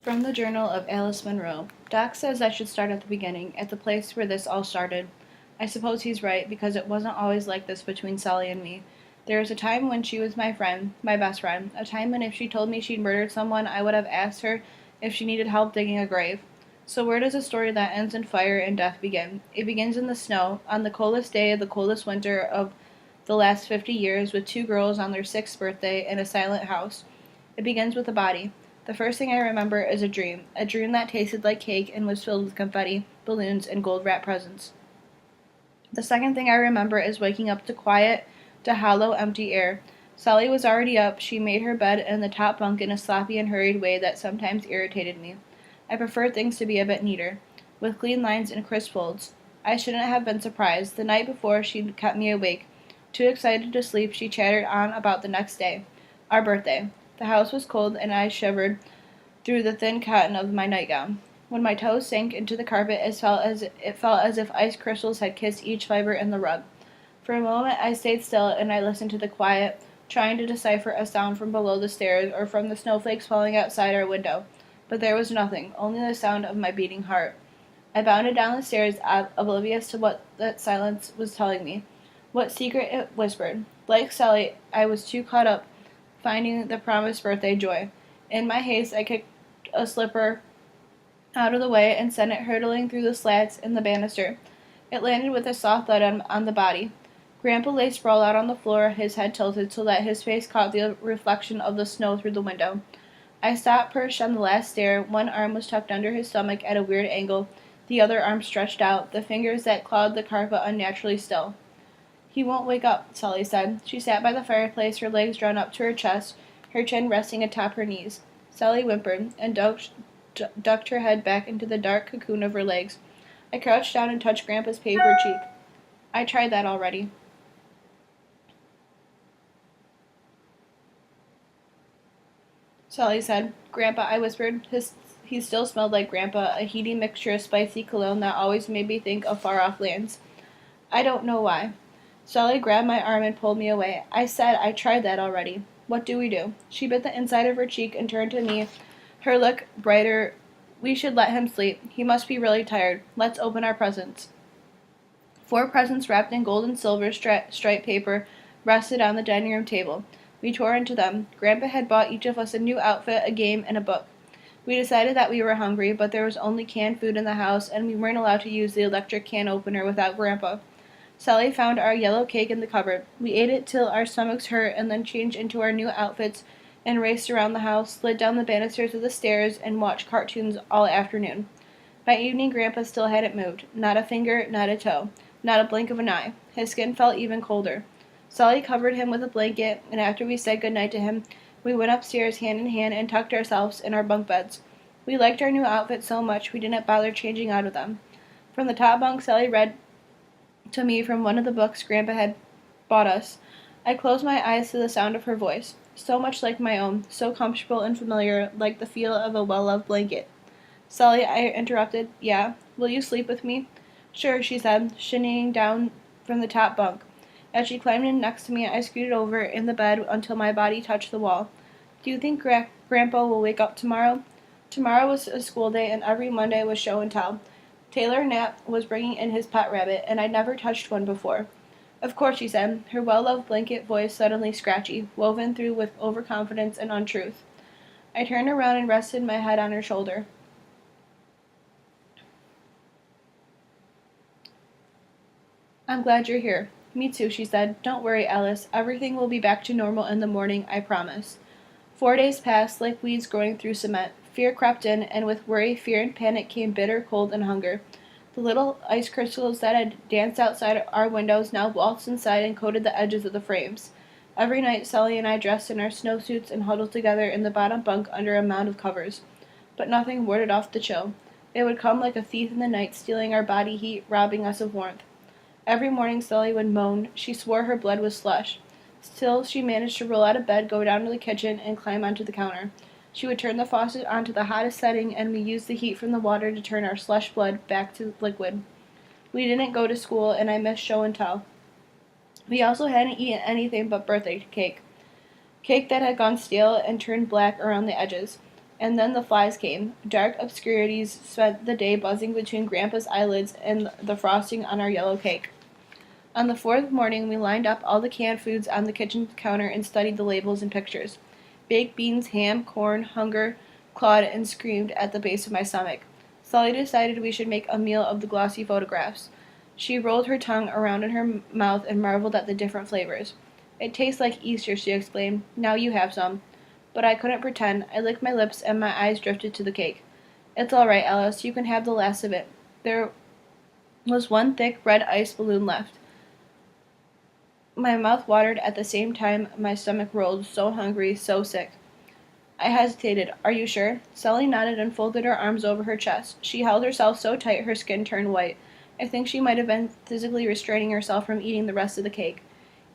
From the Journal of Alice Munro. Doc says I should start at the beginning, at the place where this all started. I suppose he's right, because it wasn't always like this between Sally and me. There was a time when she was my friend, my best friend, a time when if she told me she'd murdered someone, I would have asked her if she needed help digging a grave. So where does a story that ends in fire and death begin? It begins in the snow, on the coldest day of the coldest winter of the last 50 years, with two girls on their 6th birthday in a silent house. It begins with a body. The first thing I remember is a dream that tasted like cake and was filled with confetti, balloons, and gold-wrapped presents. The second thing I remember is waking up to hollow, empty air. Sally was already up. She made her bed in the top bunk in a sloppy and hurried way that sometimes irritated me. I preferred things to be a bit neater, with clean lines and crisp folds. I shouldn't have been surprised. The night before, she'd kept me awake. Too excited to sleep, she chattered on about the next day, our birthday. The house was cold, and I shivered through the thin cotton of my nightgown. When my toes sank into the carpet, it felt as if ice crystals had kissed each fiber in the rug. For a moment I stayed still, and I listened to the quiet, trying to decipher a sound from below the stairs or from the snowflakes falling outside our window. But there was nothing, only the sound of my beating heart. I bounded down the stairs, oblivious to what that silence was telling me, what secret it whispered. Like Sally, I was too caught up finding the promised birthday joy. In my haste, I kicked a slipper out of the way and sent it hurtling through the slats in the banister. It landed with a soft thud on the body. Grandpa lay sprawled out on the floor, his head tilted so that his face caught the reflection of the snow through the window. I stopped perched on the last stair. One arm was tucked under his stomach at a weird angle, the other arm stretched out, the fingers that clawed the carpet unnaturally still. He won't wake up, Sally said. She sat by the fireplace, her legs drawn up to her chest, her chin resting atop her knees. Sally whimpered and ducked her head back into the dark cocoon of her legs. I crouched down and touched Grandpa's paper cheek. I tried that already. Sally said. Grandpa, I whispered. He still smelled like Grandpa, a heaty mixture of spicy cologne that always made me think of far-off lands. I don't know why. Sally grabbed my arm and pulled me away. I said I tried that already. What do we do? She bit the inside of her cheek and turned to me, her look brighter. We should let him sleep. He must be really tired. Let's open our presents. 4 presents wrapped in gold and silver striped paper rested on the dining room table. We tore into them. Grandpa had bought each of us a new outfit, a game, and a book. We decided that we were hungry, but there was only canned food in the house, and we weren't allowed to use the electric can opener without Grandpa. Sally found our yellow cake in the cupboard. We ate it till our stomachs hurt and then changed into our new outfits and raced around the house, slid down the banisters of the stairs, and watched cartoons all afternoon. By evening, Grandpa still hadn't moved. Not a finger, not a toe, not a blink of an eye. His skin felt even colder. Sally covered him with a blanket, and after we said good night to him, we went upstairs hand in hand and tucked ourselves in our bunk beds. We liked our new outfits so much we didn't bother changing out of them. From the top bunk, Sally read to me from one of the books Grandpa had bought us. I closed my eyes to the sound of her voice, so much like my own, so comfortable and familiar, like the feel of a well-loved blanket. Sally, I interrupted. Yeah? Will you sleep with me? Sure, she said, shinnying down from the top bunk. As she climbed in next to me, I scooted over in the bed until my body touched the wall. Do you think Grandpa will wake up tomorrow? Tomorrow was a school day, and every Monday was show and tell. Taylor Knapp was bringing in his pet rabbit, and I'd never touched one before. Of course, she said, her well-loved blanket voice suddenly scratchy, woven through with overconfidence and untruth. I turned around and rested my head on her shoulder. I'm glad you're here. Me too, she said. Don't worry, Alice. Everything will be back to normal in the morning, I promise. 4 days passed like weeds growing through cement. Fear crept in, and with worry, fear, and panic came bitter cold and hunger. The little ice crystals that had danced outside our windows now waltzed inside and coated the edges of the frames. Every night, Sally and I dressed in our snowsuits and huddled together in the bottom bunk under a mound of covers. But nothing warded off the chill. It would come like a thief in the night, stealing our body heat, robbing us of warmth. Every morning Sally would moan. She swore her blood was slush. Still, she managed to roll out of bed, go down to the kitchen, and climb onto the counter. She would turn the faucet onto the hottest setting, and we used the heat from the water to turn our slush blood back to liquid. We didn't go to school, and I missed show and tell. We also hadn't eaten anything but birthday cake. Cake that had gone stale and turned black around the edges. And then the flies came. Dark obscurities spent the day buzzing between Grandpa's eyelids and the frosting on our yellow cake. On the fourth morning, we lined up all the canned foods on the kitchen counter and studied the labels and pictures. Baked beans, ham, corn, hunger clawed and screamed at the base of my stomach. Sully decided we should make a meal of the glossy photographs. She rolled her tongue around in her mouth and marveled at the different flavors. It tastes like Easter, she exclaimed. Now you have some. But I couldn't pretend. I licked my lips and my eyes drifted to the cake. It's all right, Alice. You can have the last of it. There was one thick red ice balloon left. My mouth watered at the same time my stomach rolled, so hungry, so sick. I hesitated. Are you sure? Sally nodded and folded her arms over her chest. She held herself so tight her skin turned white. I think she might have been physically restraining herself from eating the rest of the cake.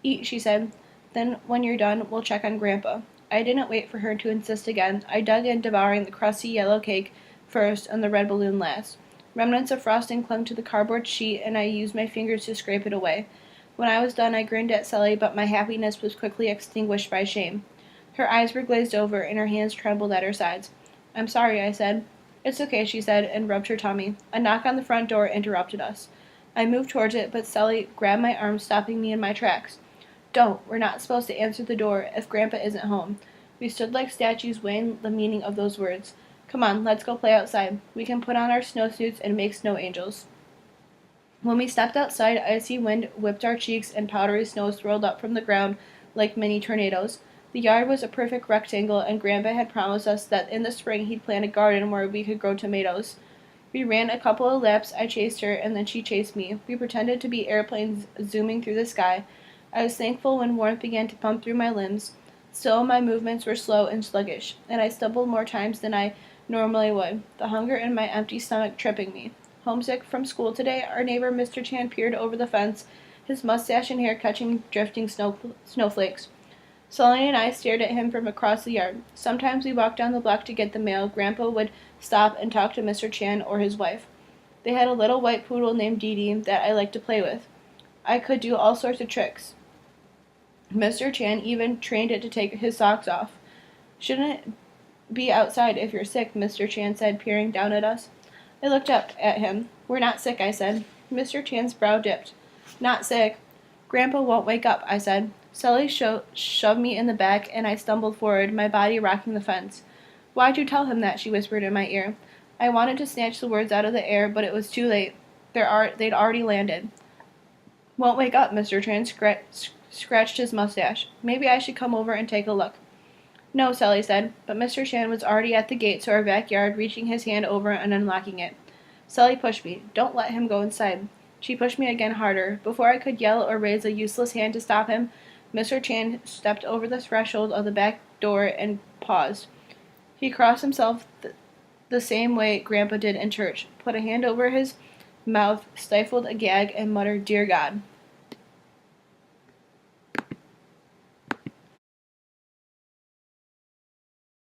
Eat, she said. Then, when you're done, we'll check on Grandpa. I didn't wait for her to insist again. I dug in, devouring the crusty yellow cake first and the red balloon last. Remnants of frosting clung to the cardboard sheet, and I used my fingers to scrape it away. When I was done, I grinned at Sally, but my happiness was quickly extinguished by shame. Her eyes were glazed over, and her hands trembled at her sides. I'm sorry, I said. It's okay, she said, and rubbed her tummy. A knock on the front door interrupted us. I moved towards it, but Sally grabbed my arm, stopping me in my tracks. Don't. We're not supposed to answer the door if Grandpa isn't home. We stood like statues, weighing the meaning of those words. Come on, let's go play outside. We can put on our snowsuits and make snow angels. When we stepped outside, icy wind whipped our cheeks and powdery snow swirled up from the ground like mini tornadoes. The yard was a perfect rectangle, and Grandpa had promised us that in the spring he'd plant a garden where we could grow tomatoes. We ran a couple of laps. I chased her, and then she chased me. We pretended to be airplanes zooming through the sky. I was thankful when warmth began to pump through my limbs. Still, my movements were slow and sluggish, and I stumbled more times than I normally would, the hunger in my empty stomach tripping me. Homesick from school today, our neighbor Mr. Chan peered over the fence, his mustache and hair catching drifting snowflakes. Sully and I stared at him from across the yard. Sometimes we walked down the block to get the mail. Grandpa would stop and talk to Mr. Chan or his wife. They had a little white poodle named Dee Dee that I liked to play with. I could do all sorts of tricks. Mr. Chan even trained it to take his socks off. Shouldn't be outside if you're sick, Mr. Chan said, peering down at us. I looked up at him. We're not sick, I said. Mr. Chan's brow dipped. Not sick. Grandpa won't wake up, I said. Sully shoved me in the back, and I stumbled forward, my body rocking the fence. Why'd you tell him that? She whispered in my ear. I wanted to snatch the words out of the air, but it was too late. They'd already landed. Won't wake up, Mr. Chan scratched his mustache. Maybe I should come over and take a look. No, Sally said, but Mr. Chan was already at the gate to our backyard, reaching his hand over and unlocking it. Sally pushed me. Don't let him go inside. She pushed me again harder. Before I could yell or raise a useless hand to stop him, Mr. Chan stepped over the threshold of the back door and paused. He crossed himself the same way Grandpa did in church, put a hand over his mouth, stifled a gag, and muttered, Dear God.